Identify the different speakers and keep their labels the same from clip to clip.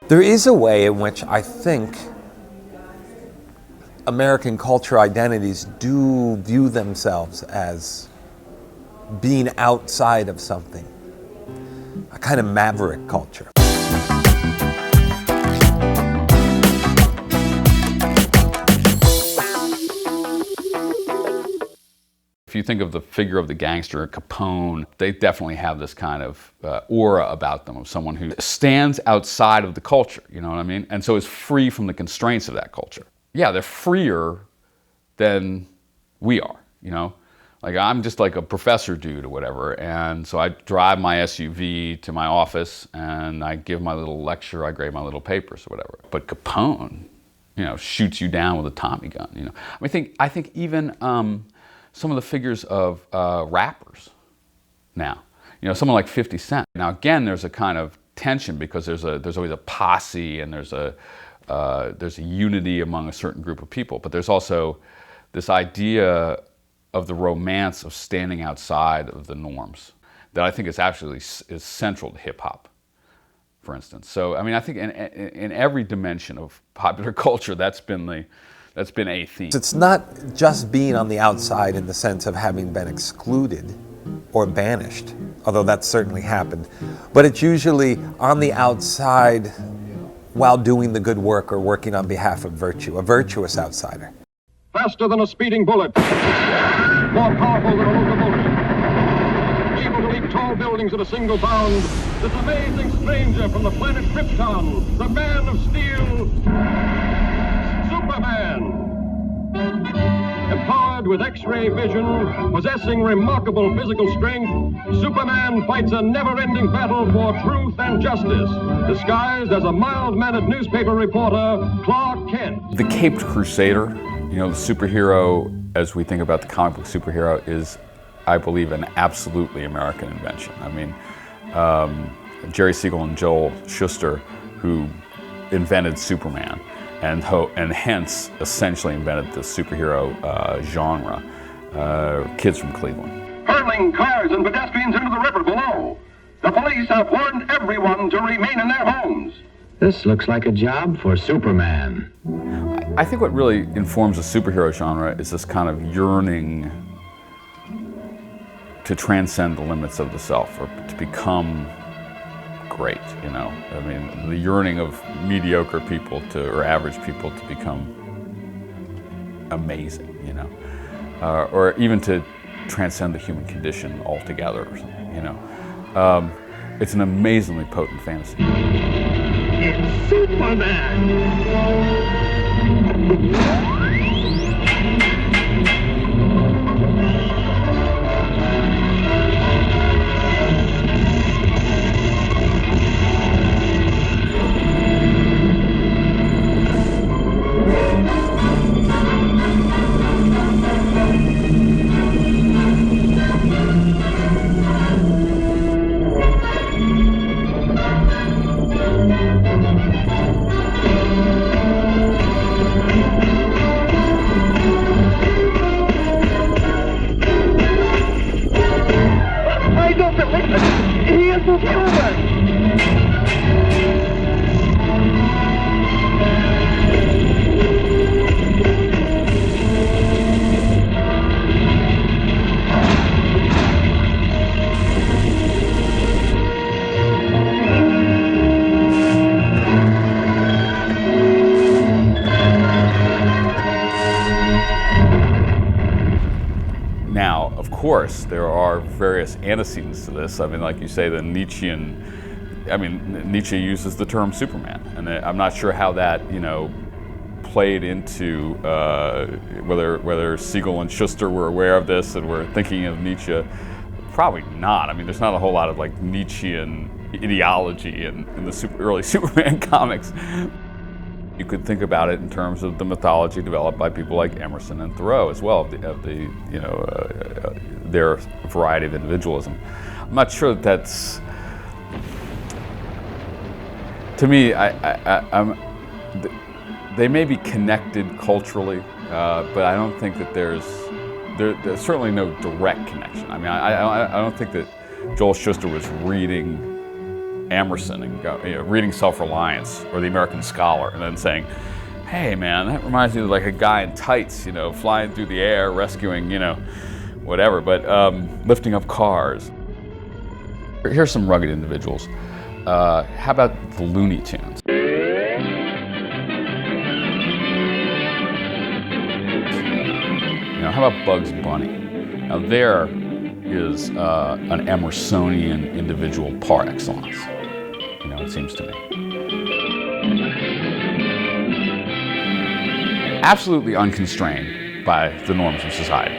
Speaker 1: There is a way in which I think American culture identities do view themselves as being outside of something, a kind of maverick culture.
Speaker 2: If you think of the figure of the gangster, Capone, they definitely have this kind of aura about them of someone who stands outside of the culture, you know what I mean? And so is free from the constraints of that culture. Yeah, they're freer than we are, you know? Like I'm just like a professor dude or whatever, and so I drive my SUV to my office and I give my little lecture, I grade my little papers or whatever. But Capone, you know, shoots you down with a Tommy gun, you know? I think even some of the figures of rappers now, you know, someone like 50 Cent. Now again, there's a kind of tension because there's always a posse and there's a unity among a certain group of people, but there's also this idea of the romance of standing outside of the norms that I think is actually is central to hip hop, for instance. So I mean, I think in every dimension of popular culture, that's been a theme.
Speaker 1: It's not just being on the outside in the sense of having been excluded or banished, although that's certainly happened, but it's usually on the outside while doing the good work or working on behalf of virtue, a virtuous outsider.
Speaker 3: Faster than a speeding bullet, more powerful than a locomotive, able to leap tall buildings at a single bound, this amazing stranger from the planet Krypton, the Man of Steel, Superman. Empowered with X-ray vision, possessing remarkable physical strength, Superman fights a never-ending battle for truth and justice, disguised as a mild-mannered newspaper reporter, Clark Kent.
Speaker 2: The Caped Crusader, you know, the superhero, as we think about the comic book superhero, is, I believe, an absolutely American invention. I mean, Jerry Siegel and Joel Shuster, who invented Superman, and hence essentially invented the superhero genre, kids from Cleveland.
Speaker 3: Hurling cars and pedestrians into the river below. The police have warned everyone to remain in their homes.
Speaker 4: This looks like a job for Superman.
Speaker 2: I think what really informs the superhero genre is this kind of yearning to transcend the limits of the self, or to become great, you know? I mean, the yearning of mediocre people or average people to become amazing, you know? Or even to transcend the human condition altogether or something, you know? It's an amazingly potent fantasy.
Speaker 4: It's Superman!
Speaker 2: Now, of course, there are various antecedents to this. I mean, like you say, the Nietzschean, I mean, Nietzsche uses the term Superman, and I'm not sure how that, you know, played into whether Siegel and Shuster were aware of this and were thinking of Nietzsche. Probably not. I mean, there's not a whole lot of like Nietzschean ideology in the early Superman comics. You could think about it in terms of the mythology developed by people like Emerson and Thoreau as well, their variety of individualism. I'm not sure that that's, to me, they may be connected culturally, but I don't think that there's certainly no direct connection. I mean, I don't think that Joel Shuster was reading Emerson and go, reading Self-Reliance or The American Scholar and then saying, hey man, that reminds me of like a guy in tights, flying through the air, rescuing, whatever, but lifting up cars. Here's some rugged individuals. How about the Looney Tunes? How about Bugs Bunny? Now there is an Emersonian individual par excellence, it seems to me. Absolutely unconstrained by the norms of society,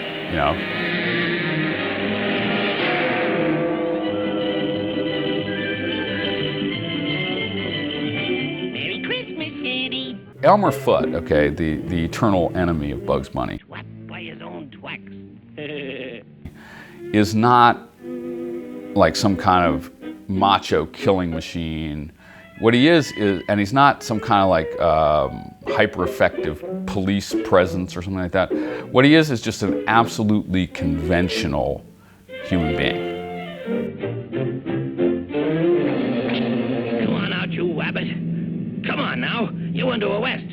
Speaker 5: Merry Christmas, Eddie.
Speaker 2: Elmer Fudd, okay, the eternal enemy of Bugs Bunny,
Speaker 5: Swapped by his own twacks.
Speaker 2: is not like some kind of macho killing machine. What he is, and he's not some kind of like hyper-effective police presence or something like that. What he is just an absolutely conventional human being.
Speaker 5: Come on out, you wabbit. Come on now, you into a west.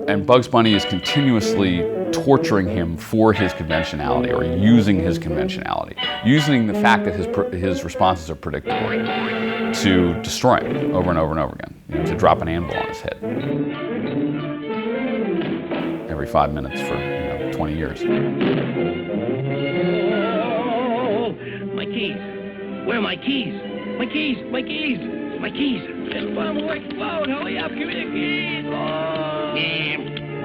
Speaker 2: And Bugs Bunny is continuously torturing him for his conventionality, or using his conventionality, using the fact that his responses are predictable to destroy him over and over and over again, to drop an anvil on his head every 5 minutes for 20 years.
Speaker 5: Oh, my keys. Where are my keys? My keys, my keys, my keys. Just put them away. Whoa, hurry up, give me the keys. Oh.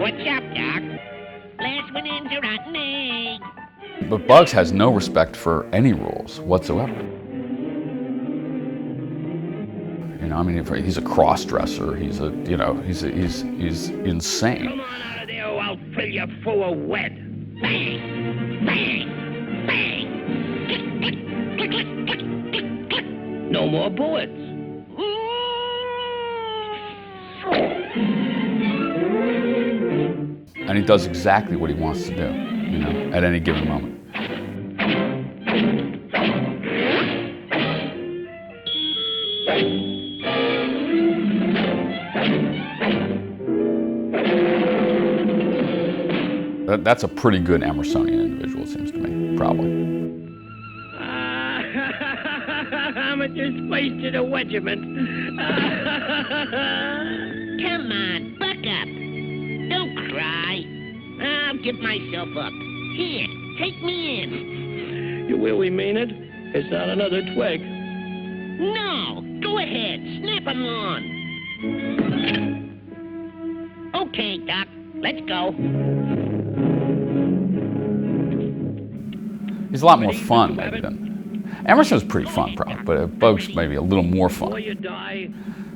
Speaker 5: What's up, Doc? Last one in's a rotten egg.
Speaker 2: But Bugs has no respect for any rules whatsoever. He's a cross-dresser. He's insane.
Speaker 5: Come on out of there or I'll fill you full of wet. Bang, bang, bang. Click, click, click, click, click, click, click. No more bullets.
Speaker 2: And he does exactly what he wants to do, at any given moment. That's a pretty good Emersonian individual, it seems to me, probably.
Speaker 5: I'm just wasted a regiment. Come on, buck up. Don't cry. I'll give myself up. Here, take me in.
Speaker 3: You really mean it? It's not another twig.
Speaker 5: No, go ahead, snap 'em on. Okay, Doc, let's go.
Speaker 2: He's a lot more fun, maybe, than... Emerson was pretty fun, probably, but Bugs maybe a little more
Speaker 3: Before
Speaker 2: fun.
Speaker 3: you die,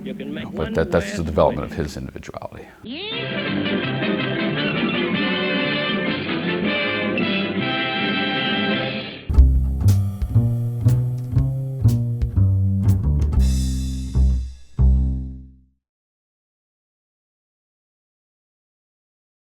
Speaker 3: you can make one
Speaker 2: But that's the
Speaker 3: last
Speaker 2: development of his individuality.
Speaker 5: Yeah?